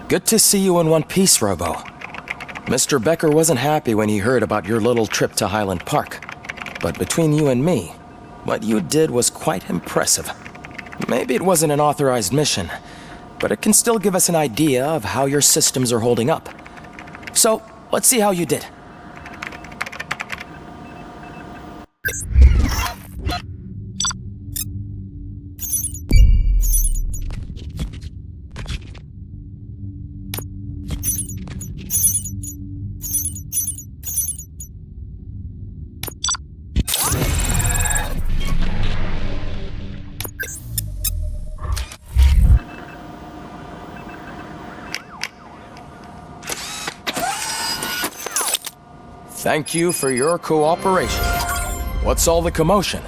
Good to see you in one piece, Robo. Mr. Becker wasn't happy when he heard about your little trip to Highland Park. But between you and me, what you did was quite impressive. Maybe it wasn't an authorized mission, but it can still give us an idea of how your systems are holding up. So, let's see how you did. Thank you for your cooperation. What's all the commotion?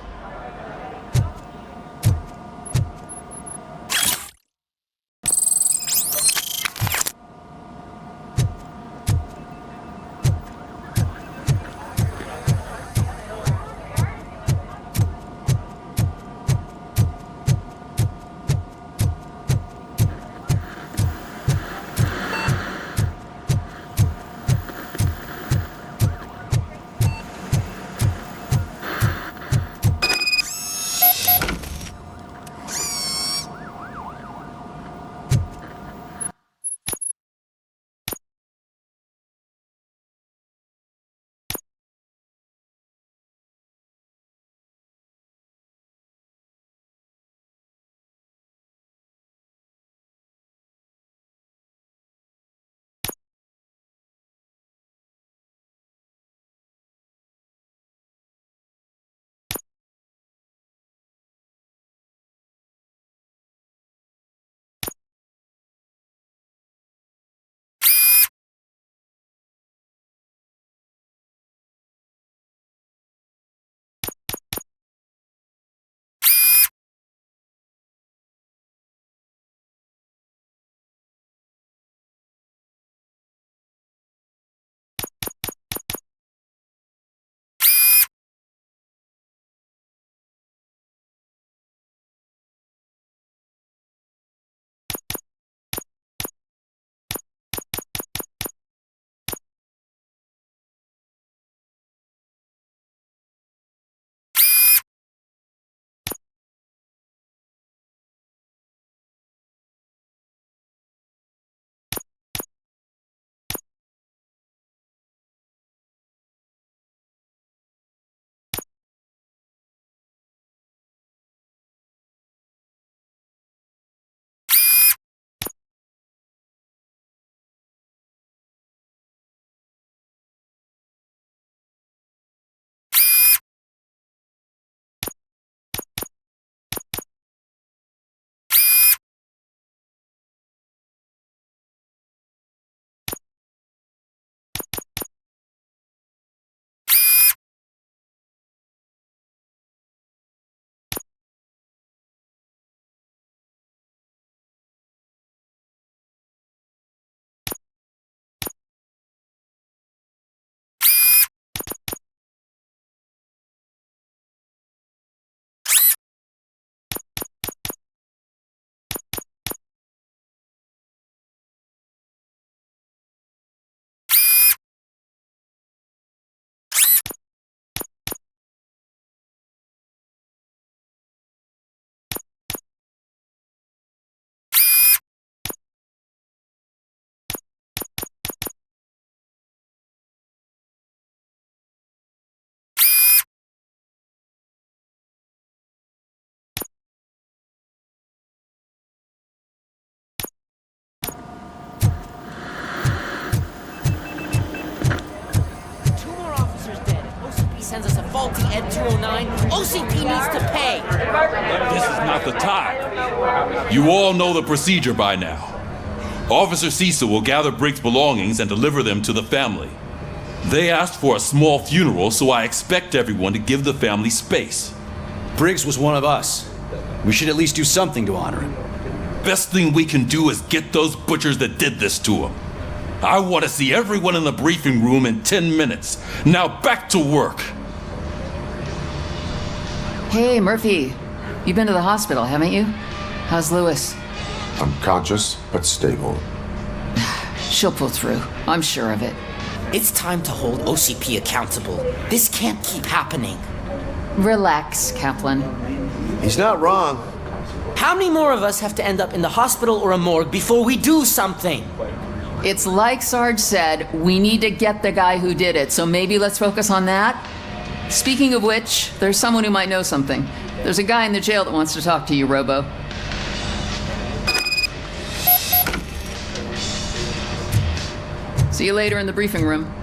Sends us a faulty Ed 209. OCP needs to pay. This is not the time. You all know the procedure by now. Officer Cecil will gather Briggs' belongings and deliver them to the family. They asked for a small funeral, so I expect everyone to give the family space. Briggs was one of us. We should at least do something to honor him. Best thing we can do is get those butchers that did this to him. I want to see everyone in the briefing room in 10 minutes. Now back to work. Hey, Murphy. You've been to the hospital, haven't you? How's Lewis? Unconscious, but stable. She'll pull through. I'm sure of it. It's time to hold OCP accountable. This can't keep happening. Relax, Kaplan. He's not wrong. How many more of us have to end up in the hospital or a morgue before we do something? It's like Sarge said, we need to get the guy who did it, so maybe let's focus on that. Speaking of which, there's someone who might know something. There's a guy in the jail that wants to talk to you, Robo. See you later in the briefing room.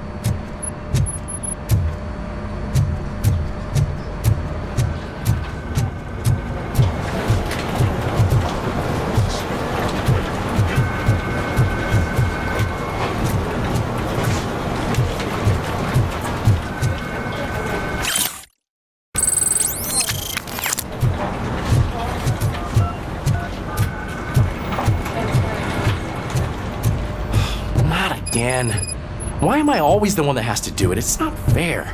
Again. Why am I always the one that has to do it? It's not fair.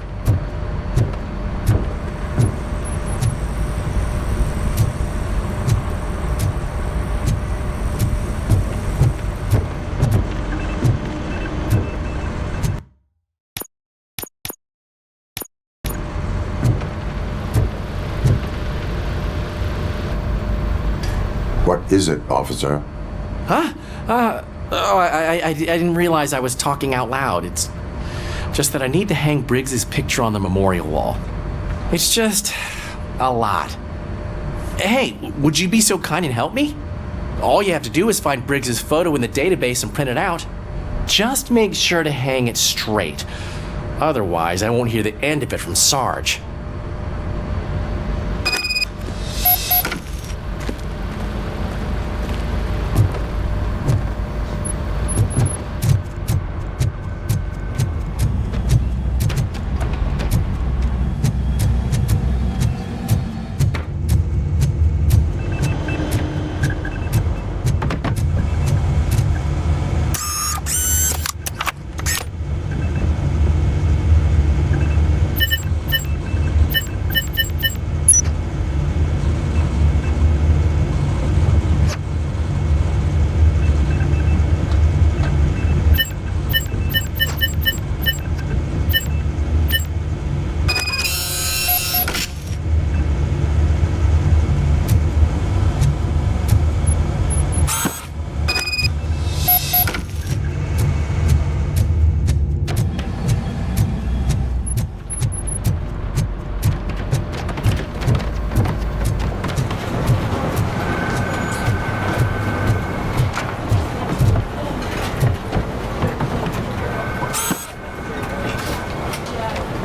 What is it, officer? Huh? I didn't realize I was talking out loud. It's just that I need to hang Briggs's picture on the memorial wall. It's just a lot. Hey, would you be so kind and help me? All you have to do is find Briggs's photo in the database and print it out. Just make sure to hang it straight. Otherwise, I won't hear the end of it from Sarge.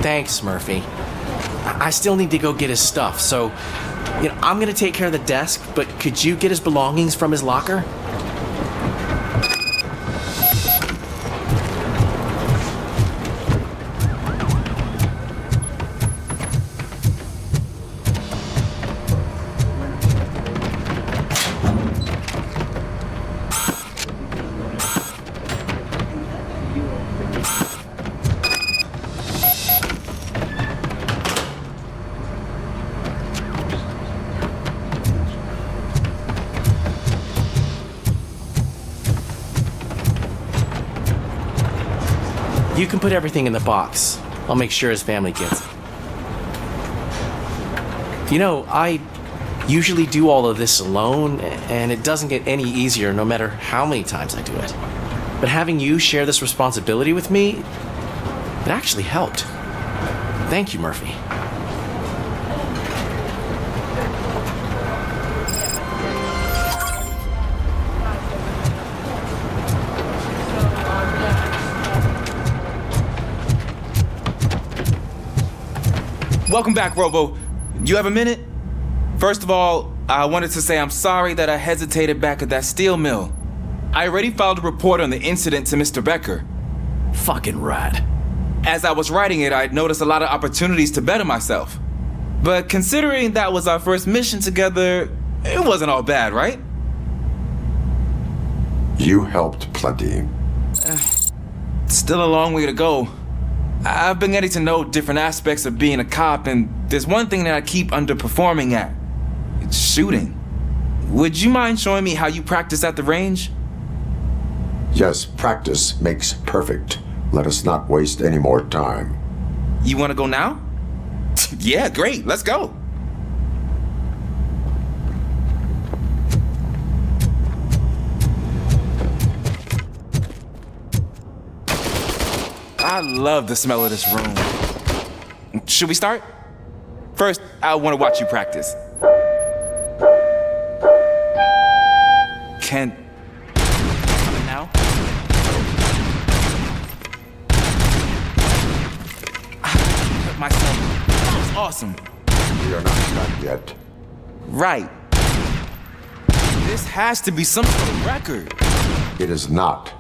Thanks, Murphy. I still need to go get his stuff, so, I'm gonna take care of the desk, but could you get his belongings from his locker? You can put everything in the box. I'll make sure his family gets it. I usually do all of this alone, and it doesn't get any easier no matter how many times I do it. But having you share this responsibility with me, it actually helped. Thank you, Murphy. Welcome back, Robo. You have a minute? First of all, I wanted to say I'm sorry that I hesitated back at that steel mill. I already filed a report on the incident to Mr. Becker. Fucking rad. As I was writing it, I'd noticed a lot of opportunities to better myself. But considering that was our first mission together, it wasn't all bad, right? You helped plenty. Still a long way to go. I've been getting to know different aspects of being a cop, and there's one thing that I keep underperforming at. It's shooting. Would you mind showing me how you practice at the range? Yes, practice makes perfect. Let us not waste any more time. You want to go now? Yeah, great. Let's go. I love the smell of this room. Should we start? First, I want to watch you practice. Can... now? I hurt myself. That was awesome. We are not done yet. Right. This has to be some sort of record. It is not.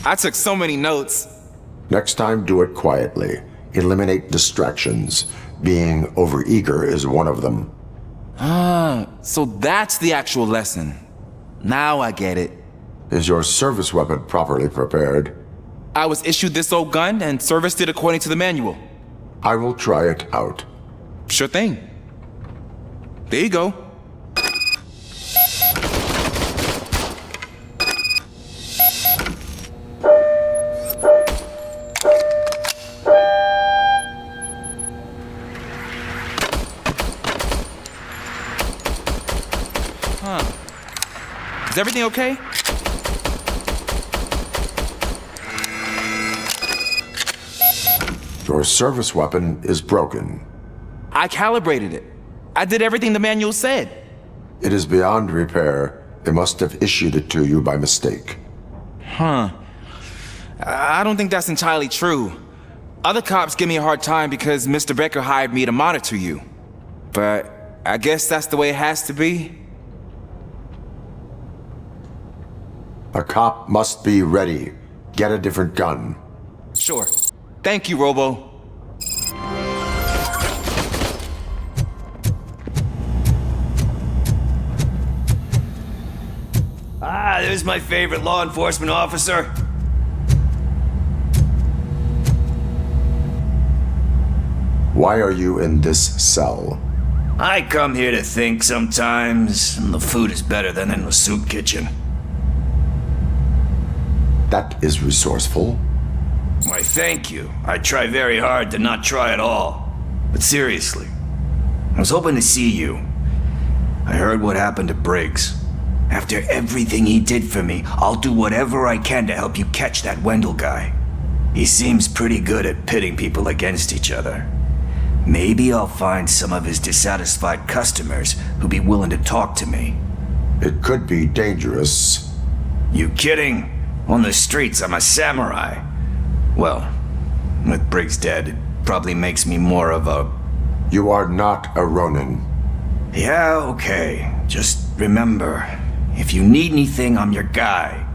I took so many notes. Next time, do it quietly. Eliminate distractions. Being overeager is one of them. So that's the actual lesson. Now I get it. Is your service weapon properly prepared? I was issued this old gun and serviced it according to the manual. I will try it out. Sure thing. There you go. Is everything okay? Your service weapon is broken. I calibrated it. I did everything the manual said. It is beyond repair. They must have issued it to you by mistake. I don't think that's entirely true. Other cops give me a hard time because Mr. Becker hired me to monitor you. But I guess that's the way it has to be. A cop must be ready. Get a different gun. Sure. Thank you, Robo. Ah, there's my favorite law enforcement officer. Why are you in this cell? I come here to think sometimes, and the food is better than in the soup kitchen. That is resourceful. Why, thank you. I try very hard to not try at all. But seriously, I was hoping to see you. I heard what happened to Briggs. After everything he did for me, I'll do whatever I can to help you catch that Wendell guy. He seems pretty good at pitting people against each other. Maybe I'll find some of his dissatisfied customers who'll be willing to talk to me. It could be dangerous. You kidding? On the streets, I'm a samurai. Well, with Briggs dead, it probably makes me more of a... You are not a Ronin. Yeah, okay. Just remember, if you need anything, I'm your guy.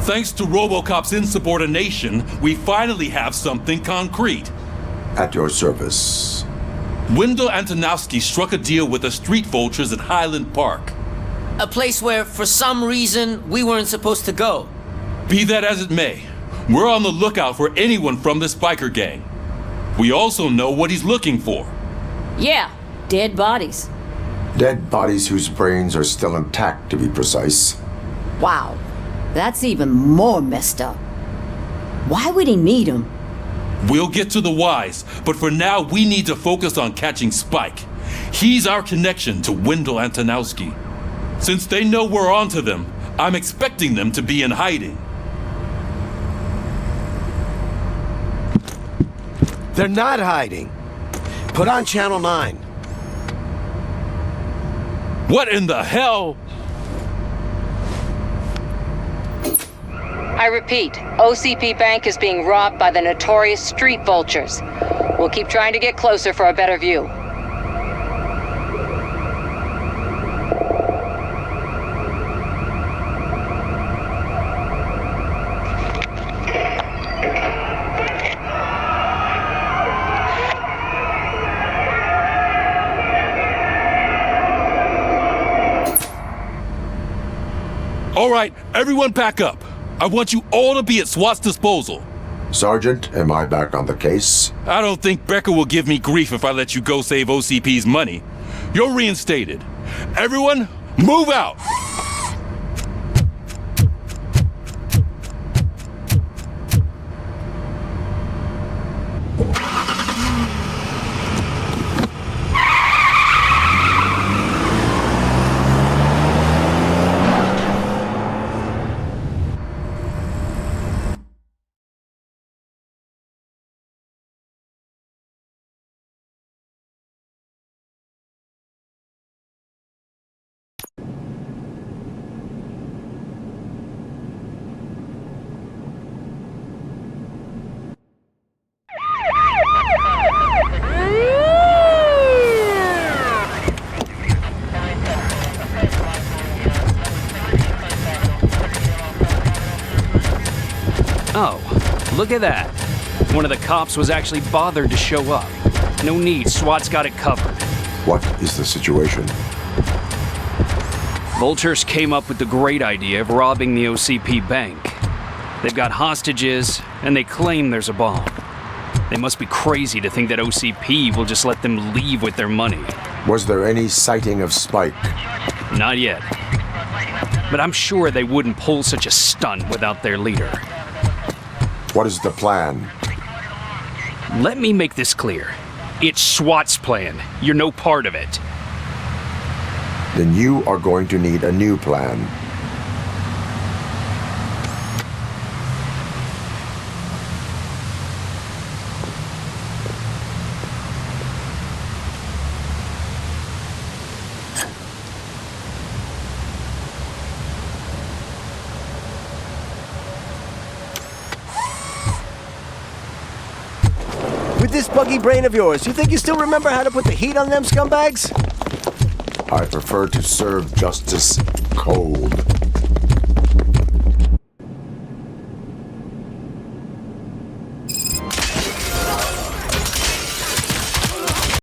Thanks to Robocop's insubordination, we finally have something concrete. At your service. Wendell Antonowski struck a deal with the street vultures at Highland Park. A place where, for some reason, we weren't supposed to go. Be that as it may, we're on the lookout for anyone from this biker gang. We also know what he's looking for. Yeah, dead bodies. Dead bodies whose brains are still intact, to be precise. Wow, that's even more messed up. Why would he need them? We'll get to the whys, but for now we need to focus on catching Spike. He's our connection to Wendell Antonowski. Since they know we're onto them, I'm expecting them to be in hiding. They're not hiding. Put on Channel 9. What in the hell? I repeat, OCP Bank is being robbed by the notorious street vultures. We'll keep trying to get closer for a better view. All right, everyone back up. I want you all to be at SWAT's disposal. Sergeant, am I back on the case? I don't think Becker will give me grief if I let you go save OCP's money. You're reinstated. Everyone, move out! Oh, look at that. One of the cops was actually bothered to show up. No need, SWAT's got it covered. What is the situation? Vultures came up with the great idea of robbing the OCP bank. They've got hostages, and they claim there's a bomb. They must be crazy to think that OCP will just let them leave with their money. Was there any sighting of Spike? Not yet. But I'm sure they wouldn't pull such a stunt without their leader. What is the plan? Let me make this clear. It's SWAT's plan. You're no part of it. Then you are going to need a new plan. With this buggy brain of yours, you think you still remember how to put the heat on them scumbags? I prefer to serve justice cold.